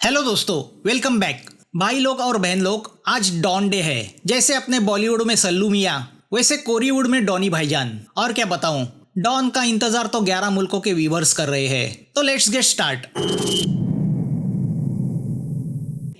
Hello दोस्तों, welcome back. भाई लोग और बहन लोग, आज डॉन डे है। जैसे अपने बॉलीवुड में सल्लू मियां, वैसे कोरीवुड में डॉनी भाईजान। और क्या बताऊं, डॉन का इंतजार तो 11 मुल्कों के व्यूवर्स कर रहे हैं। तो लेट्स गेट स्टार्ट।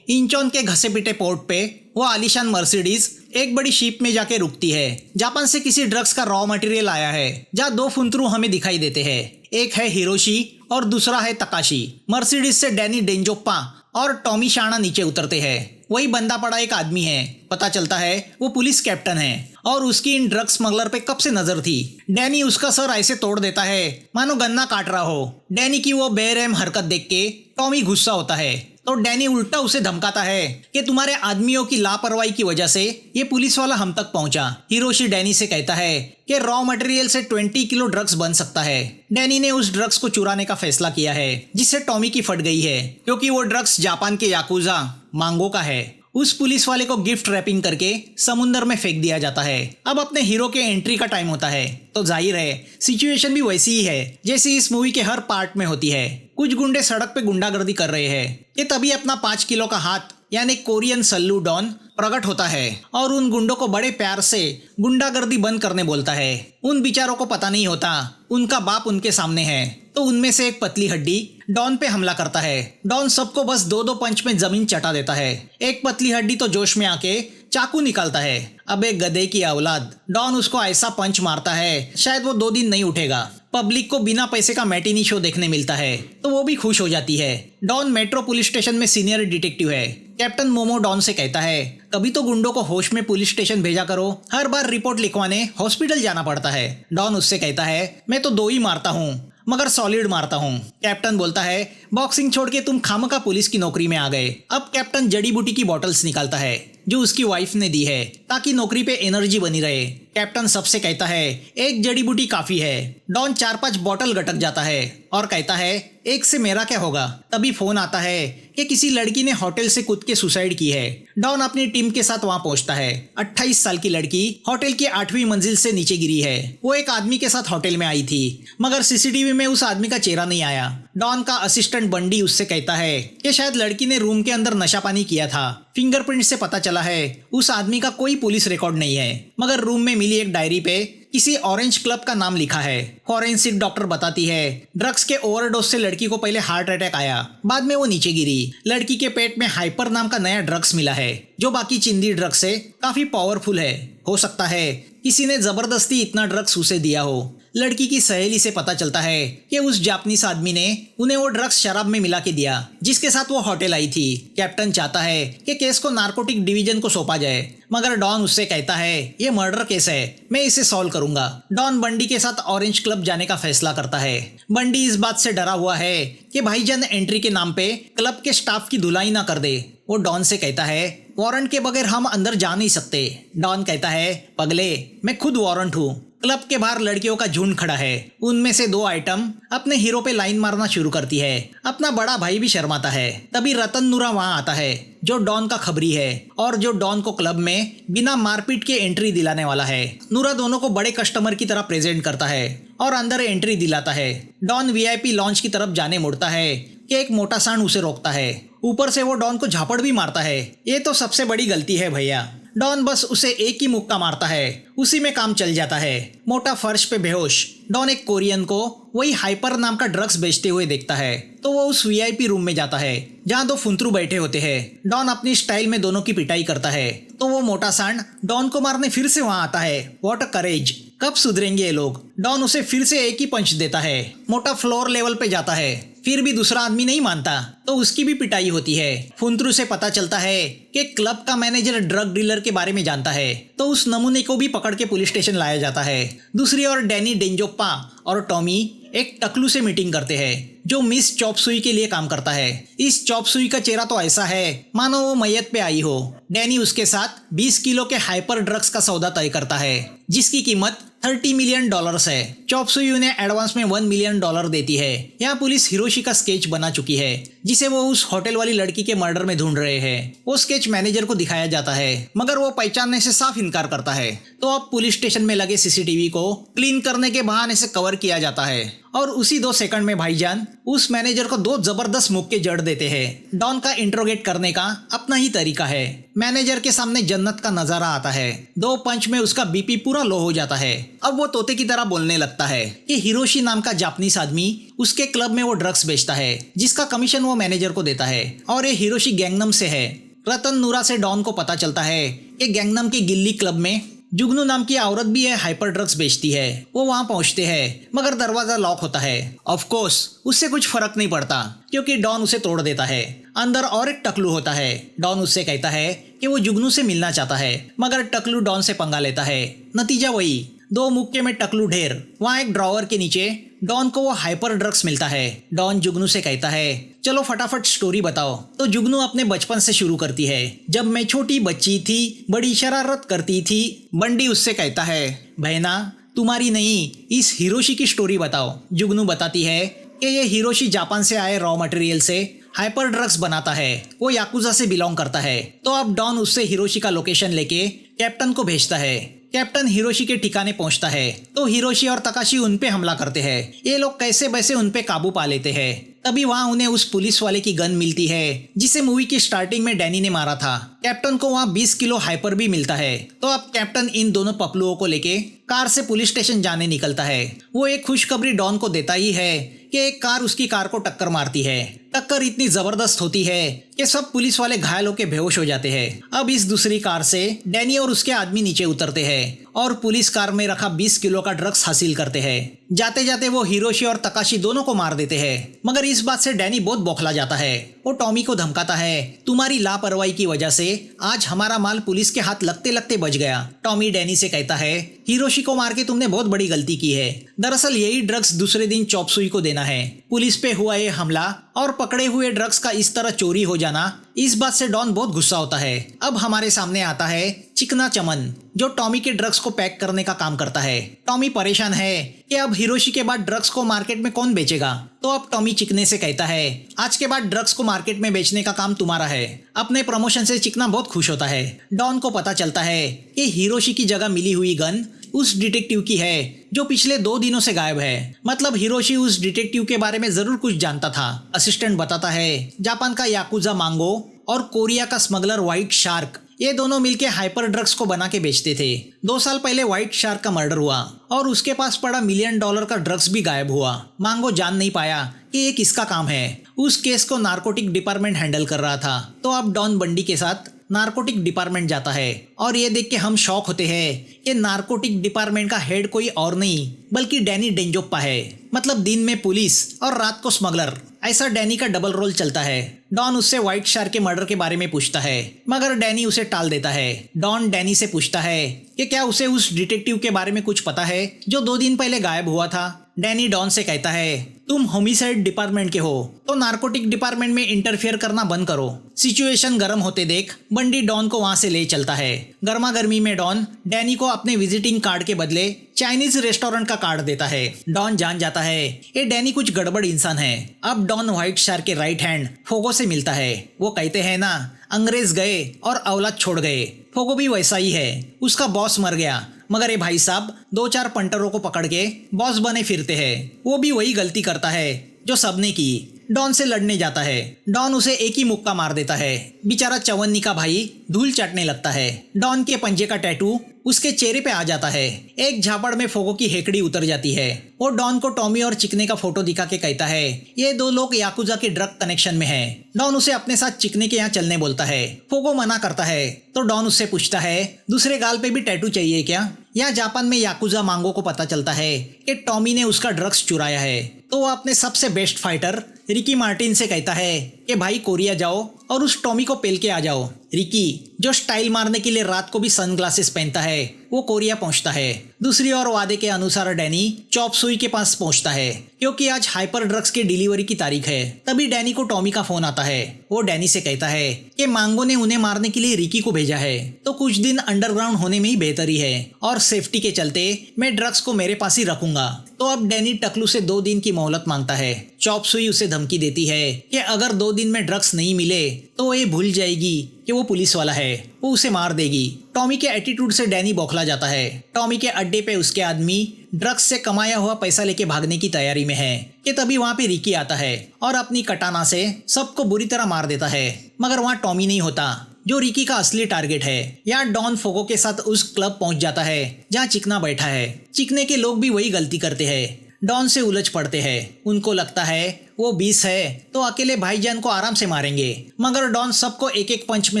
इंचोन के घसे पिटे पोर्ट पे वो आलीशान मर्सिडीज एक बड़ी शिप में जाके रुकती है। जापान से किसी ड्रग्स का रॉ मटेरियल आया है। जहाँ दो फुंतरू हमें दिखाई देते हैं, एक है हिरोशी और दूसरा है तकाशी। मर्सिडीज से डैनी डेंजोप्पा और टॉमी शाना नीचे उतरते हैं। वही बंदा पड़ा एक आदमी है। पता चलता है वो पुलिस कैप्टन है और उसकी इन ड्रग स्मगलर पे कब से नजर थी। डैनी उसका सर ऐसे तोड़ देता है मानो गन्ना काट रहा हो। डैनी की वो बेरहम हरकत देख के टॉमी गुस्सा होता है, तो डैनी उल्टा उसे धमकाता है कि तुम्हारे आदमियों की लापरवाही की वजह से ये पुलिस वाला हम तक पहुंचा। हिरोशी डैनी से कहता है कि रॉ मटेरियल से 20 किलो ड्रग्स बन सकता है। डैनी ने उस ड्रग्स को चुराने का फैसला किया है, जिससे टॉमी की फट गई है, क्योंकि वो ड्रग्स जापान के याकुजा मांगो का है। उस पुलिस वाले को गिफ्ट रैपिंग करके समुंदर में फेंक दिया जाता है। अब अपने हीरो के एंट्री का टाइम होता है, तो जाहिर है सिचुएशन भी वैसी ही है जैसी इस मूवी के हर पार्ट में होती है। कुछ गुंडे सड़क पे गुंडागर्दी कर रहे हैं कि तभी अपना 5 किलो का हाथ यानी कोरियन सल्लू डॉन प्रकट होता है और उन गुंडों को बड़े प्यार से गुंडागर्दी बंद करने बोलता है। उन बेचारों को पता नहीं होता उनका बाप उनके सामने है, तो उनमें से एक पतली हड्डी डॉन पे हमला करता है। डॉन सबको बस 2-2 पंच में जमीन चटा देता है। एक पतली हड्डी तो जोश में आके चाकू निकालता है। अब एक गधे की औलाद, डॉन उसको ऐसा पंच मारता है शायद वो 2 दिन नहीं उठेगा। पब्लिक को बिना पैसे का मैटिनी शो देखने मिलता है, तो वो भी खुश हो जाती है। डॉन मेट्रो पुलिस स्टेशन में सीनियर डिटेक्टिव है। कैप्टन मोमो डॉन से कहता है कभी तो गुंडों को होश में पुलिस स्टेशन भेजा करो, हर बार रिपोर्ट लिखवाने हॉस्पिटल जाना पड़ता है। डॉन उससे कहता है मैं तो 2 ही मारता हूँ, मगर सॉलिड मारता हूँ। कैप्टन बोलता है बॉक्सिंग छोड़ के तुम खामखा पुलिस की नौकरी में आ गए। अब कैप्टन जड़ी बूटी की बॉटल्स निकालता है जो उसकी वाइफ ने दी है ताकि नौकरी पे एनर्जी बनी रहे। कैप्टन सबसे कहता है एक जड़ी बूटी काफी है। डॉन 4-5 बॉटल गटक जाता है और कहता है एक से मेरा क्या होगा। तभी फोन आता है कि किसी लड़की ने होटल से कूद के सुसाइड की है। डॉन अपनी टीम के साथ वहां पहुंचता है। 28 साल की लड़की होटल की 8वीं मंजिल से नीचे गिरी है। वो एक आदमी के साथ होटल में आई थी, मगर सीसीटीवी में उस आदमी का चेहरा नहीं आया। डॉन का असिस्टेंट बंडी उससे कहता है कि शायद लड़की ने रूम के अंदर नशा पानी किया था। फिंगरप्रिंट से पता चला है उस आदमी का कोई पुलिस रिकॉर्ड नहीं है, मगर रूम में मिली एक डायरी पे किसी ऑरेंज क्लब का नाम लिखा है। फॉरेंसिक डॉक्टर बताती है ड्रग्स के ओवरडोज से लड़की को पहले हार्ट अटैक आया, बाद में वो नीचे गिरी। लड़की के पेट में हाइपर नाम का नया ड्रग्स मिला है जो बाकी चिंदी ड्रग्स से काफी पावरफुल है। हो सकता है किसी ने जबरदस्ती इतना ड्रग्स उसे दिया हो। लड़की की सहेली से पता चलता है कि उस जापानीज आदमी ने उन्हें वो ड्रग्स शराब में मिला के दिया जिसके साथ वो होटल आई थी। कैप्टन चाहता है कि केस को नारकोटिक डिवीजन को सौंपा जाए, मगर डॉन उससे कहता है ये मर्डर केस है, मैं इसे सॉल्व करूंगा। डॉन बंडी के साथ ऑरेंज क्लब जाने का फैसला करता है। बंडी इस बात से डरा हुआ है कि भाईजान एंट्री के नाम पे क्लब के स्टाफ की धुलाई ना कर दे। वो डॉन से कहता है वारंट के बगैर हम अंदर जा नहीं सकते। डॉन कहता है पगले, मैं खुद वारंट हूँ। क्लब के बाहर लड़कियों का झुंड खड़ा है। उनमें से 2 आइटम अपने हीरो पे लाइन मारना शुरू करती है। अपना बड़ा भाई भी शर्माता है। तभी रतन नूरा वहां आता है जो डॉन का खबरी है और जो डॉन को क्लब में बिना मारपीट के एंट्री दिलाने वाला है। नूरा दोनों को बड़े कस्टमर की तरह प्रेजेंट करता है और अंदर एंट्री दिलाता है। डॉन वीआईपी लॉन्च की तरफ जाने मुड़ता है कि एक मोटा सांड उसे रोकता है। ऊपर से वो डॉन को झापड़ भी मारता है। ये तो सबसे बड़ी गलती है भैया। डॉन बस उसे एक ही मुक्का मारता है, उसी में काम चल जाता है। मोटा फर्श पे बेहोश डॉन एक कोरियन को वही हाइपर नाम का ड्रग्स बेचते हुए देखता है, तो वो उस वीआईपी रूम में जाता है जहाँ 2 फुंतरू बैठे होते हैं। डॉन अपनी स्टाइल में दोनों की पिटाई करता है, तो वो मोटा सांड डॉन को मारने फिर से वहां आता है। व्हाट अ करेज, कब सुधरेंगे ये लोग। डॉन उसे फिर से एक ही पंच देता है। मोटा फ्लोर लेवल पे जाता है, फिर भी दूसरा आदमी नहीं मानता, तो उसकी भी पिटाई होती है। फुंतरू से पता चलता है कि क्लब का मैनेजर ड्रग डीलर के बारे में जानता है, तो उस नमूने को भी पकड़ के पुलिस स्टेशन लाया जाता है। दूसरी ओर डैनी डेंजोप्पा और टॉमी एक टकलू से मीटिंग करते हैं जो मिस चॉपसुई के लिए काम करता है। इस चॉपसुई का चेहरा तो ऐसा है मानो वो मैयत पे आई हो। डैनी उसके साथ 20 किलो के हाइपर ड्रग्स का सौदा तय करता है जिसकी कीमत $30 मिलियन है। चॉपसुई उन्हें एडवांस में $1 मिलियन देती है। यहाँ पुलिस हिरोशी का स्केच बना चुकी है जिसे वो उस होटल वाली लड़की के मर्डर में ढूंढ रहे हैं। वो स्केच मैनेजर को दिखाया जाता है, मगर वो पहचानने से साफ इनकार करता है। तो अब पुलिस स्टेशन में लगे सीसीटीवी को क्लीन करने के बहाने से कवर किया जाता है और उसी 2 सेकंड में भाईजान उस मैनेजर को 2 जबरदस्त मुक्के जड़ देते हैं। डॉन का इंट्रोगेट करने का अपना ही तरीका है। मैनेजर के सामने जन्नत का नजारा आता है। 2 पंच में उसका बीपी पूरा लो हो जाता है। अब वो तोते की तरह बोलने लगता है कि हिरोशी नाम का जापानीज आदमी उसके क्लब में वो ड्रग्स बेचता है जिसका कमीशन वो मैनेजर को देता है और ये हिरोशी गैंगनम से है। रतन नूरा से डॉन को पता चलता है कि गैंगनम की गिल्ली क्लब में जुगनू नाम की औरत भी है, हाइपर ड्रग्स बेचती है। वो वहां पहुंचते हैं मगर दरवाजा लॉक होता है। ऑफ कोर्स उससे कुछ फर्क नहीं पड़ता क्योंकि डॉन उसे तोड़ देता है। अंदर और एक टकलू होता है। डॉन उससे कहता है कि वो जुगनू से मिलना चाहता है मगर टकलू डॉन से पंगा लेता है। नतीजा वही, 2 मुक्के में टकलू ढेर। वहाँ एक ड्रॉवर के नीचे डॉन को वो हाइपर ड्रग्स मिलता है। डॉन जुगनू से कहता है चलो फटाफट स्टोरी बताओ। तो जुगनू अपने बचपन से शुरू करती है। जब मैं छोटी बच्ची थी बड़ी शरारत करती थी। बंडी उससे कहता है बहना तुम्हारी नहीं इस हिरोशी की स्टोरी बताओ। जुगनू बताती है कि ये हिरोशी जापान से आए रॉ मटेरियल से हाइपर ड्रग्स बनाता है। वो याकुजा से बिलोंग करता है। तो अब डॉन उससे हिरोशी का लोकेशन लेके कैप्टन को भेजता है। कैप्टन हिरोशी के ठिकाने पहुंचता है तो हिरोशी और तकाशी उन पे हमला करते हैं। ये लोग कैसे वैसे उन पे काबू पा लेते हैं। तभी वहां उन्हें उस पुलिस वाले की गन मिलती है जिसे मूवी की स्टार्टिंग में डैनी ने मारा था। कैप्टन को वहां 20 किलो हाइपर भी मिलता है। तो अब कैप्टन इन दोनों पपलुओं को लेके कार से पुलिस स्टेशन जाने निकलता है। वो एक खुशखबरी डॉन को देता ही है कि एक कार उसकी कार को टक्कर मारती है। टक्कर इतनी जबरदस्त होती है कि सब पुलिस वाले घायल होकर बेहोश हो जाते हैं। अब इस दूसरी कार से डैनी और उसके आदमी नीचे उतरते हैं और पुलिस कार में रखा 20 किलो का ड्रग्स हासिल करते हैं। जाते जाते वो हिरोशी और तकाशी दोनों को मार देते हैं। मगर इस बात से डैनी बहुत बौखला जाता है। वो टॉमी को धमकाता है तुम्हारी लापरवाही की वजह से आज हमारा माल पुलिस के हाथ लगते लगते बच गया। टॉमी डैनी से कहता है हिरोशी को मार के तुमने बहुत बड़ी गलती की है। दरअसल यही ड्रग्स दूसरे दिन चॉप सुई को देना है। पुलिस पे हुआ ये हमला और पकड़े हुए ड्रग्स का इस तरह चोरी हो जाना, इस बात से डॉन बहुत गुस्सा होता है। अब हमारे सामने आता है चिकना चमन जो टॉमी के ड्रग्स को पैक करने का काम करता है। टॉमी परेशान है कि अब हिरोशी के बाद ड्रग्स को मार्केट में कौन बेचेगा। तो अब टॉमी चिकने से कहता है आज के बाद ड्रग्स को मार्केट में बेचने का काम तुम्हारा है। अपने प्रमोशन से चिकना बहुत खुश होता है। डॉन को पता चलता है कि हिरोशी की जगह मिली हुई गन उस डिटेक्टिव की है जो पिछले 2 दिनों से गायब है। मतलब हिरोशी उस डिटेक्टिव के बारे में जरूर कुछ जानता था। असिस्टेंट बताता है जापान का याकुजा मांगो और कोरिया का स्मगलर व्हाइट शार्क, ये दोनों मिलके हाइपर ड्रग्स को बना के बेचते थे। 2 साल पहले व्हाइट शार्क का मर्डर हुआ और उसके पास पड़ा $1 मिलियन का ड्रग्स भी गायब हुआ। मांगो जान नहीं पाया कि ये किसका काम है। उस केस को नारकोटिक डिपार्टमेंट हैंडल कर रहा था। तो अब डॉन बंडी के साथ नारकोटिक डिपार्टमेंट जाता है और ये देख के हम शॉक होते हैं कि नारकोटिक डिपार्टमेंट का हेड कोई और नहीं बल्कि डैनी डेंजोप्पा है। मतलब दिन में पुलिस और रात को स्मगलर, ऐसा डैनी का डबल रोल चलता है। डॉन उससे व्हाइट शार्क के मर्डर के बारे में पूछता है मगर डैनी उसे टाल देता है। डॉन डैनी से पूछता है कि क्या उसे उस डिटेक्टिव के बारे में कुछ पता है जो 2 दिन पहले गायब हुआ था। डैनी डॉन से कहता है तुम होमिसाइड डिपार्टमेंट के हो तो नारकोटिक डिपार्टमेंट में इंटरफेयर करना बंद करो। सिचुएशन गर्म होते देख बंडी डॉन को वहां से ले चलता है। गर्मा गर्मी में डॉन डैनी को अपने विजिटिंग कार्ड के बदले चाइनीज रेस्टोरेंट का कार्ड देता है। डॉन जान जाता है ये डैनी कुछ गड़बड़ इंसान है। अब डॉन व्हाइट शार्क के राइट हैंड फोगो से मिलता है। वो कहते हैं ना अंग्रेज गए और औलाद छोड़ गए। फोगो भी वैसा ही है। उसका बॉस मर गया मगर ये भाई साहब 2-4 पंटरों को पकड़ के बॉस बने फिरते हैं। वो भी वही गलती करता है जो सबने की। डॉन से लड़ने जाता है। डॉन उसे एक ही मुक्का मार देता है। बेचारा चवन्नी का भाई धूल चाटने लगता है। डॉन के पंजे का टैटू उसके चेहरे पे आ जाता है। एक झापड़ में फोगो की हेकड़ी उतर जाती है। वो डॉन को टॉमी और चिकने का फोटो दिखा के कहता है ये 2 लोग याकुजा के ड्रग कनेक्शन में हैं। डॉन उसे अपने साथ चिकने के यहाँ चलने बोलता है। फोगो मना करता है तो डॉन उससे पूछता है दूसरे गाल पे भी टैटू चाहिए क्या। यहाँ जापान में याकुजा मांगो को पता चलता है कि टॉमी ने उसका ड्रग्स चुराया है। तो वो अपने सबसे बेस्ट फाइटर रिकी मार्टिन से कहता है कि भाई कोरिया जाओ और उस टॉमी को पेल के आ जाओ। रिकी जो स्टाइल मारने के लिए रात को भी सनग्लासेस पहनता है वो कोरिया पहुंचता है। दूसरी ओर वादे के अनुसार डैनी चॉप सुई के पास पहुंचता है क्योंकि आज हाइपर ड्रग्स की डिलीवरी की तारीख है। तभी डैनी को टॉमी का फोन आता है। वो डैनी से कहता है कि मांगो ने उन्हें मारने के लिए रिकी को भेजा है तो कुछ दिन अंडरग्राउंड होने में ही बेहतरी है और सेफ्टी के चलते मैं ड्रग्स को मेरे पास ही रखूंगा। तो अब डैनी टकलू से 2 दिन की मोहलत मांगता है। चॉप सुई उसे धमकी देती है कि अगर 2 दिन में ड्रग्स नहीं मिले तो ये भूल जाएगी कि वो पुलिस वाला है। वो उसे मार देगी। टॉमी के एटीट्यूड से डैनी बौखला जाता है। टॉमी के अड्डे पे उसके आदमी ड्रग्स से कमाया हुआ पैसा लेके भागने की तैयारी में है कि तभी वहाँ पे रिकी आता है और अपनी कटाना से सबको बुरी तरह मार देता है। मगर वहाँ टॉमी नहीं होता जो रिकी का असली टारगेट है। यहाँ डॉन फोगो के साथ उस क्लब पहुंच जाता है जहाँ चिकना बैठा है। चिकने के लोग भी वही गलती करते हैं, डॉन से उलझ पड़ते हैं। उनको लगता है वो 20 है तो अकेले भाईजान को आराम से मारेंगे, मगर डॉन सबको एक एक पंच में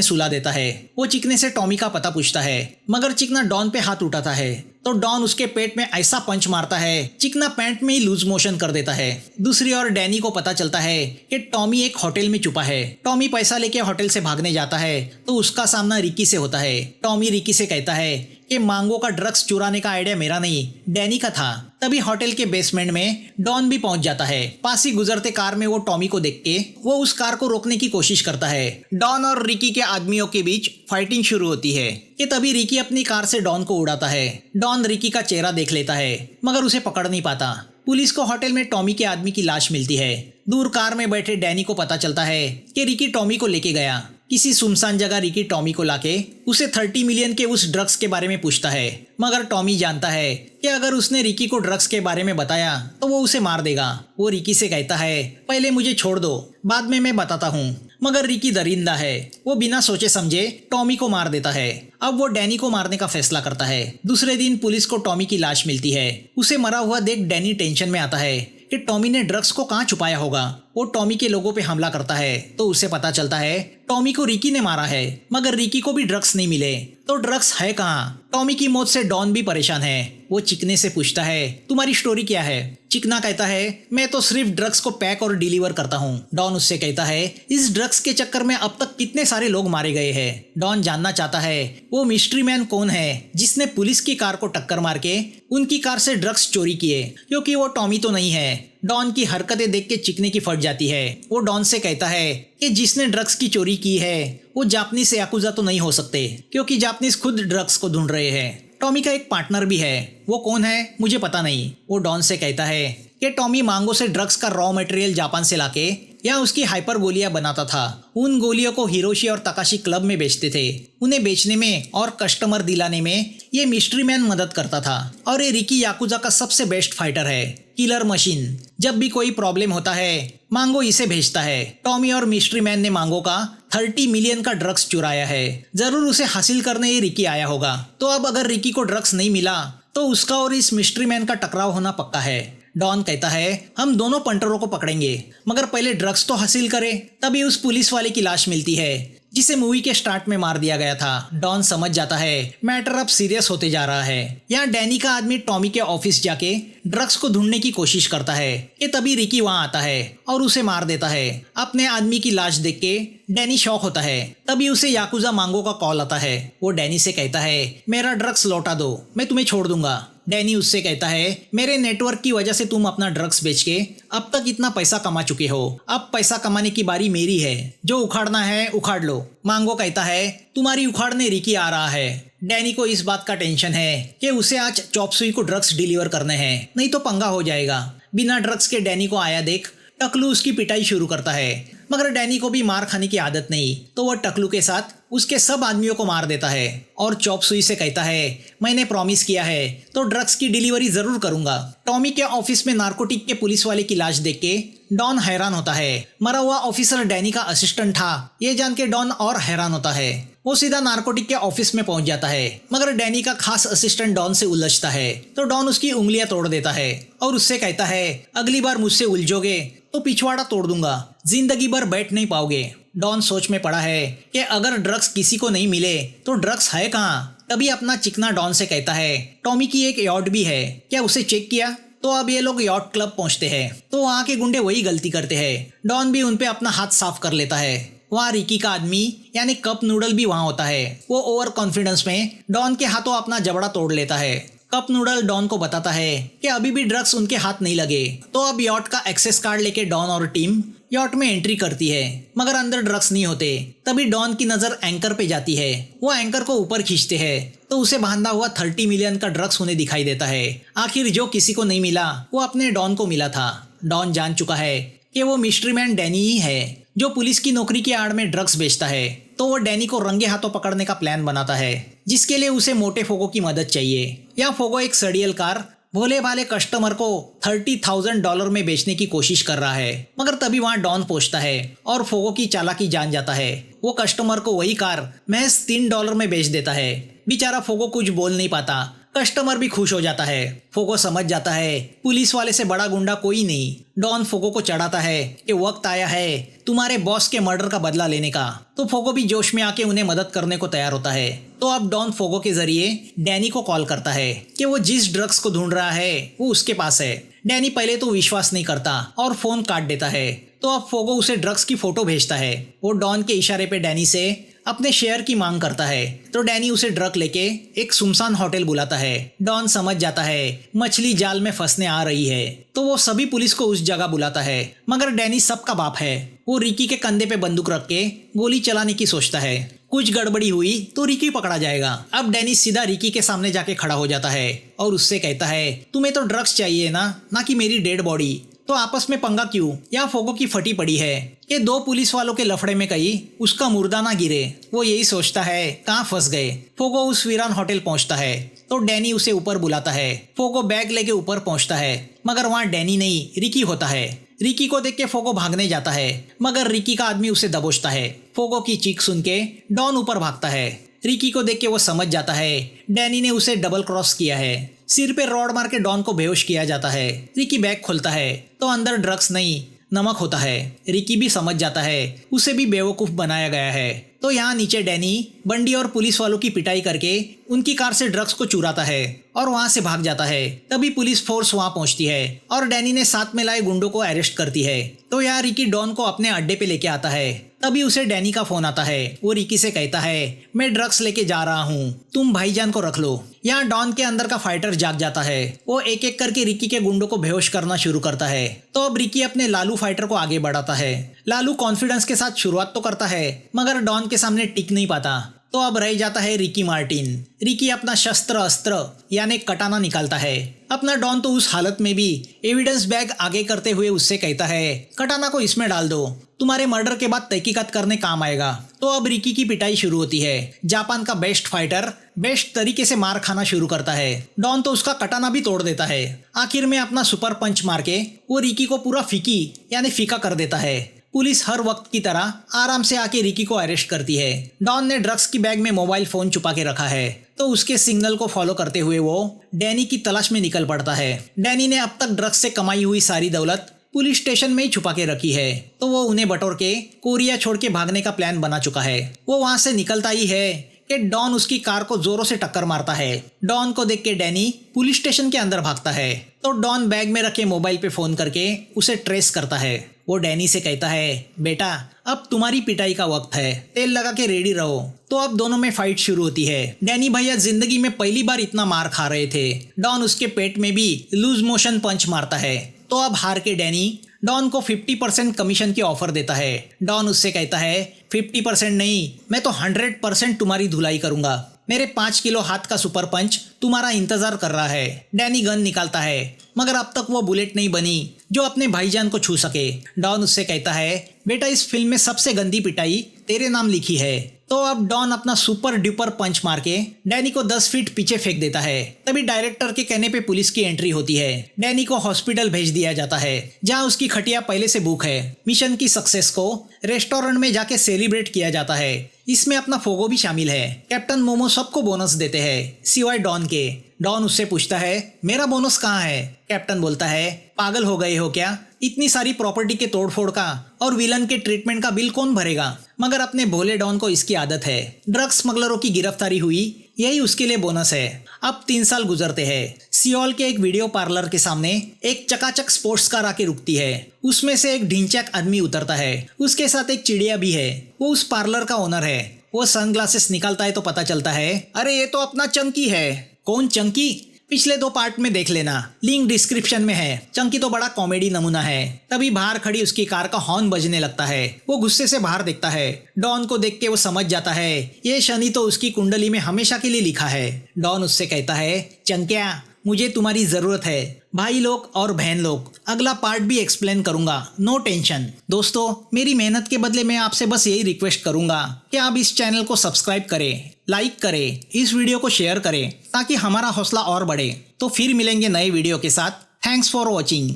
सुला देता है। वो चिकने से टॉमी का पता पूछता है, मगर चिकना डॉन पे हाथ उठाता है तो डॉन उसके पेट में ऐसा पंच मारता है चिकना पैंट में ही लूज मोशन कर देता है। दूसरी ओर डैनी को पता चलता है कि टॉमी एक होटल में छुपा है। टॉमी पैसा लेके होटल से भागने जाता है तो उसका सामना रिकी से होता है। टॉमी रिकी से कहता है कि मांगो का ड्रग्स चुराने का आइडिया मेरा नहीं, डैनी का था। तभी होटल के बेसमेंट में डॉन भी पहुंच जाता है। पास ही गुजरते कार में वो टॉमी को देख के वो उस कार को रोकने की कोशिश करता है। डॉन और रिकी के आदमियों के बीच फाइटिंग शुरू होती है कि तभी रिकी अपनी कार से डॉन को उड़ाता है। डॉन रिकी का चेहरा देख लेता है मगर उसे पकड़ नहीं पाता। पुलिस को होटल में टॉमी के आदमी की लाश मिलती है। दूर कार में बैठे डैनी को पता चलता है कि रिकी टॉमी को लेके गया। किसी सुनसान जगह रिकी टॉमी को लाके उसे 30 मिलियन के उस ड्रग्स के बारे में पूछता है, मगर टॉमी जानता है कि अगर उसने रिकी को ड्रग्स के बारे में बताया तो वो उसे मार देगा। वो रिकी से कहता है पहले मुझे छोड़ दो, बाद में मैं बताता हूँ। मगर रिकी दरिंदा है, वो बिना सोचे समझे टॉमी को मार देता है। अब वो डैनी को मारने का फैसला करता है। दूसरे दिन पुलिस को टॉमी की लाश मिलती है। उसे मरा हुआ देख डैनी टेंशन में आता है कि टॉमी ने ड्रग्स को कहाँ छुपाया होगा। वो टॉमी के लोगों पे हमला करता है तो उसे पता चलता है टॉमी को रिकी ने मारा है, मगर रिकी को भी ड्रग्स नहीं मिले तो ड्रग्स है कहाँ। टॉमी की मौत से डॉन भी परेशान है। वो चिकने से पूछता है तुम्हारी स्टोरी क्या है। चिकना कहता है मैं तो सिर्फ ड्रग्स को पैक और डिलीवर करता हूँ। डॉन उससे कहता है इस ड्रग्स के चक्कर में अब तक कितने सारे लोग मारे गए हैं। डॉन जानना चाहता है वो मिस्ट्री मैन कौन है जिसने पुलिस की कार को टक्कर मार के उनकी कार से ड्रग्स चोरी किए, क्योंकि वो टॉमी तो नहीं है। डॉन की हरकतें देख के चिकने की फट जाती है। वो डॉन से कहता है कि जिसने ड्रग्स की चोरी की है वो जापानीज याकुजा तो नहीं हो सकते, क्योंकि जापानीज खुद ड्रग्स को ढूंढ रहे हैं। टॉमी का एक पार्टनर भी है, वो कौन है मुझे पता नहीं। वो डॉन से कहता है कि टॉमी मांगो से ड्रग्स का रॉ मटेरियल जापान से लाके या उसकी हाइपर गोलियां बनाता था। उन गोलियों को हिरोशी और तकाशी क्लब में बेचते थे। उन्हें बेचने में और कस्टमर दिलाने में ये मिस्ट्री मैन मदद करता था। और ये रिकी याकुजा का सबसे बेस्ट फाइटर है, किलर मशीन। जब भी कोई प्रॉब्लम होता है मांगो इसे भेजता है। टॉमी और मिस्ट्री मैन ने मांगो का 30 मिलियन का ड्रग्स चुराया है। जरूर उसे हासिल करने ये रिकी आया होगा। तो अब अगर रिकी को ड्रग्स नहीं मिला तो उसका और इस मिस्ट्री मैन का टकराव होना पक्का है। डॉन कहता है हम दोनों पंटरों को पकड़ेंगे, मगर पहले ड्रग्स तो हासिल करें। तभी उस पुलिस वाले की लाश मिलती है जिसे मूवी के स्टार्ट में मार दिया गया था। डॉन समझ जाता है मैटर अब सीरियस होते जा रहा है। यहाँ डैनी का आदमी टॉमी के ऑफिस जाके ड्रग्स को ढूंढने की कोशिश करता है कि तभी रिकी वहाँ आता है और उसे मार देता है। अपने आदमी की लाश देख के डैनी शॉक होता है। तभी उसे याकुजा मांगो का कॉल आता है। वो डैनी से कहता है मेरा ड्रग्स लौटा दो, मैं तुम्हें छोड़ दूंगा। डैनी उससे कहता है मेरे नेटवर्क की वजह से तुम अपना ड्रग्स बेच के अब तक इतना पैसा कमा चुके हो। अब पैसा कमाने की बारी मेरी है, जो उखाड़ना है उखाड़ लो। मांगो कहता है तुम्हारी उखाड़ने रिकी आ रहा है। डैनी को इस बात का टेंशन है कि उसे आज चॉपसुई को ड्रग्स डिलीवर करने हैं, नहीं तो पंगा हो जाएगा। बिना ड्रग्स के डैनी को आया देख टकलू उसकी पिटाई शुरू करता है, मगर डैनी को भी मार खाने की आदत नहीं, तो वह टकलू के साथ उसके सब आदमियों को मार देता है और चॉपसुई से कहता है मैंने प्रॉमिस किया है तो ड्रग्स की डिलीवरी जरूर करूंगा। टॉमी के ऑफिस में नार्कोटिक के पुलिस वाले की लाश देख के डॉन हैरान होता है। मरा हुआ ऑफिसर डैनी का असिस्टेंट था, ये जान के डॉन और हैरान होता है। वो सीधा नार्कोटिक के ऑफिस में पहुंच जाता है, मगर डैनी का खास असिस्टेंट डॉन से उलझता है तो डॉन उसकी उंगलियां तोड़ देता है और उससे कहता है अगली बार मुझसे उलझोगे तो पिछवाड़ा तोड़ दूंगा, जिंदगी भर बैठ नहीं पाओगे। डॉन सोच में पड़ा है कि अगर ड्रग्स किसी को नहीं मिले तो ड्रग्स है कहाँ। तभी अपना चिकना डॉन से कहता है टॉमी की एक यॉट भी है, क्या उसे चेक किया। तो अब ये लोग यॉट क्लब पहुंचते हैं तो वहाँ के गुंडे वही गलती करते हैं। डॉन भी उनपे अपना हाथ साफ कर लेता है। वहाँ रिकी का आदमी यानी कप नूडल भी वहाँ होता है। वो ओवर कॉन्फिडेंस में डॉन के हाथों अपना जबड़ा तोड़ लेता है। कप नूडल डॉन को बताता है कि अभी भी ड्रग्स उनके हाथ नहीं लगे। तो अब यॉट का एक्सेस कार्ड लेके डॉन और टीम यॉट में एंट्री करती है, मगर अंदर ड्रग्स नहीं होते। तभी डॉन की नजर एंकर पे जाती है। वो एंकर को ऊपर खींचते हैं तो उसे बांधा हुआ 30 मिलियन का ड्रग्स उन्हें दिखाई देता है। आखिर जो किसी को नहीं मिला वो अपने डॉन को मिला था। डॉन जान चुका है कि वो मिस्ट्री मैन डैनी ही है। जो पुलिस की नौकरी की आड़ में ड्रग्स बेचता है। तो वो डैनी को रंगे हाथों पकड़ने का प्लान बनाता है, जिसके लिए उसे मोटे फोगो की मदद चाहिए। या फोगो एक सड़ियल कार भोले भाले कस्टमर को $30,000 में बेचने की कोशिश कर रहा है, मगर तभी वहां डॉन पहुंचता है और फोगो की चालाकी जान जाता है। वो कस्टमर को वही कार महज $3 में बेच देता है। बेचारा फोगो कुछ बोल नहीं पाता, कस्टमर भी खुश हो जाता है। फोगो समझ जाता है पुलिस वाले से बड़ा गुंडा कोई नहीं। डॉन फोगो को चढ़ाता है कि वक्त आया है तुम्हारे बॉस के मर्डर का बदला लेने का। तो फोगो भी जोश में आके उन्हें मदद करने को तैयार होता है। तो अब डॉन फोगो के जरिए डैनी को कॉल करता है कि वो जिस ड्रग्स को ढूंढ रहा है वो उसके पास है। डैनी पहले तो विश्वास नहीं करता और फोन काट देता है। तो अब फोगो उसे ड्रग्स की फोटो भेजता है। वो डॉन के इशारे पे डैनी से अपने शेयर की मांग करता है। तो डैनी उसे ड्रग लेके एक सुनसान होटल बुलाता है। डॉन समझ जाता है मछली जाल में फंसने आ रही है, तो वो सभी पुलिस को उस जगह बुलाता है। मगर डैनी सबका बाप है। वो रिकी के कंधे पे बंदूक रख के गोली चलाने की सोचता है। कुछ गड़बड़ी हुई तो रिकी पकड़ा जाएगा। अब डैनी सीधा रिकी के सामने जाके खड़ा हो जाता है और उससे कहता है तुम्हें तो ड्रग्स चाहिए ना कि मेरी डेड बॉडी। तो आपस में पंगा क्यों? यहाँ फोगो की फटी पड़ी है कि दो पुलिस वालों के लफड़े में कहीं उसका मुर्दा ना गिरे। वो यही सोचता है कहाँ फंस गए। फोगो उस वीरान होटल पहुंचता है तो डैनी उसे ऊपर बुलाता है। फोगो बैग लेके ऊपर पहुंचता है, मगर वहाँ डैनी नहीं रिकी होता है। रिकी को देख के फोगो भागने जाता है, मगर रिकी का आदमी उसे दबोचता है। फोगो की चीख सुन के डॉन ऊपर भागता है। रिकी को देख के वो समझ जाता है डैनी ने उसे डबल क्रॉस किया है। सिर पे रॉड मार के डॉन को बेहोश किया जाता है। रिकी बैग खोलता है तो अंदर ड्रग्स नहीं नमक होता है। रिकी भी समझ जाता है उसे भी बेवकूफ बनाया गया है। तो यहाँ नीचे डैनी बंडी और पुलिस वालों की पिटाई करके उनकी कार से ड्रग्स को चुराता है और वहां से भाग जाता है। तभी पुलिस फोर्स वहां पहुंचती है और डैनी ने साथ में लाए गुंडों को अरेस्ट करती है। तो यहाँ रिकी डॉन को अपने अड्डे पे लेके आता है। तभी उसे डैनी का फोन आता है। वो रिकी से कहता है मैं ड्रग्स लेके जा रहा हूँ, तुम भाईजान को रख लो। यहाँ डॉन के अंदर का फाइटर जाग जाता है। वो एक एक करके रिकी के गुंडों को बेहोश करना शुरू करता है। तो अब रिकी अपने लालू फाइटर को आगे बढ़ाता है। लालू कॉन्फिडेंस के साथ शुरुआत तो करता है, मगर डॉन के सामने टिक नहीं पाता। तो अब रह जाता है रिकी मार्टिन। रिकी अपना शस्त्र अस्त्र यानी कटाना निकालता है। अपना डॉन तो उस हालत में भी एविडेंस बैग आगे करते हुए उससे कहता है कटाना को इसमें डाल दो, तुम्हारे मर्डर के बाद तहकीकात करने काम आएगा। तो अब रिकी की पिटाई शुरू होती है। जापान का बेस्ट फाइटर बेस्ट तरीके से मार खाना शुरू करता है। डॉन तो उसका कटाना भी तोड़ देता है। आखिर में अपना सुपर पंच मार के वो रिकी को पूरा फीकी यानी फीका कर देता है। पुलिस हर वक्त की तरह आराम से आके रिकी को अरेस्ट करती है। डॉन ने ड्रग्स की बैग में मोबाइल फोन छुपा के रखा है, तो उसके सिग्नल को फॉलो करते हुए वो डैनी की तलाश में निकल पड़ता है। डैनी ने अब तक ड्रग्स से कमाई हुई सारी दौलत पुलिस स्टेशन में ही छुपा के रखी है, तो वो उन्हें बटोर के कोरिया छोड़ के भागने का प्लान बना चुका है। वो वहां से निकलता ही है कि डॉन उसकी कार को जोरों से टक्कर मारता है। डॉन को देख के डैनी पुलिस स्टेशन के अंदर भागता है। तो डॉन बैग में रखे मोबाइल पे फोन करके उसे ट्रेस करता है। वो डैनी से कहता है बेटा अब तुम्हारी पिटाई का वक्त है, तेल लगा के रेडी रहो। तो अब दोनों में फाइट शुरू होती है। डैनी भैया जिंदगी में पहली बार इतना मार खा रहे थे। डॉन उसके पेट में भी लूज मोशन पंच मारता है। तो अब हार के डैनी डॉन को 50% कमीशन की ऑफर देता है। डॉन उससे कहता है 50% नहीं, मैं तो 100% तुम्हारी धुलाई करूंगा। मेरे 5 किलो हाथ का सुपर पंच तुम्हारा इंतजार कर रहा है। डैनी गन निकालता है, मगर अब तक वो बुलेट नहीं बनी जो अपने भाईजान को छू सके। डॉन उससे कहता है बेटा इस फिल्म में सबसे गंदी पिटाई तेरे नाम लिखी है। तो अब डॉन अपना सुपर ड्यूपर पंच मार के डैनी को 10 फीट पीछे फेंक देता है। तभी डायरेक्टर के कहने पे पुलिस की एंट्री होती है। डैनी को हॉस्पिटल भेज दिया जाता है, जहां उसकी खटिया पहले से बुक है। मिशन की सक्सेस को रेस्टोरेंट में जाके सेलिब्रेट किया जाता है। इसमें अपना फोगो भी शामिल है। कैप्टन मोमो सबको बोनस देते हैं सिवाय डॉन के। डॉन उससे पूछता है मेरा बोनस कहाँ है? कैप्टन बोलता है पागल हो गए हो क्या? इतनी सारी प्रॉपर्टी के तोड़फोड़ का और विलन के ट्रीटमेंट का बिल कौन भरेगा? मगर अपने भोले डॉन को इसकी आदत है। ड्रग्स स्मगलरों की गिरफ्तारी हुई, यही उसके लिए बोनस है। अब 3 साल गुजरते हैं। सियोल के एक वीडियो पार्लर के सामने एक चकाचक स्पोर्ट्स कार आके रुकती है। उसमें से एक ढिंचैक आदमी उतरता है। उसके साथ एक चिड़िया भी है। वो उस पार्लर का ओनर है। वो सनग्लासेस निकालता है तो पता चलता है अरे ये तो अपना चंकी है। कौन चंकी? पिछले 2 पार्ट में देख लेना, लिंक डिस्क्रिप्शन में है। चंकी तो बड़ा कॉमेडी नमूना है। तभी बाहर खड़ी उसकी कार का हॉर्न बजने लगता है। वो गुस्से से बाहर देखता है। डॉन को देख के वो समझ जाता है ये शनि तो उसकी कुंडली में हमेशा के लिए लिखा है। डॉन उससे कहता है चंकिया मुझे तुम्हारी जरूरत है। भाई लोग और बहन लोग, अगला पार्ट भी एक्सप्लेन करूंगा, नो टेंशन। दोस्तों, मेरी मेहनत के बदले मैं आपसे बस यही रिक्वेस्ट करूंगा कि आप इस चैनल को सब्सक्राइब करें, लाइक करें, इस वीडियो को शेयर करें ताकि हमारा हौसला और बढ़े। तो फिर मिलेंगे नए वीडियो के साथ। Thanks for watching.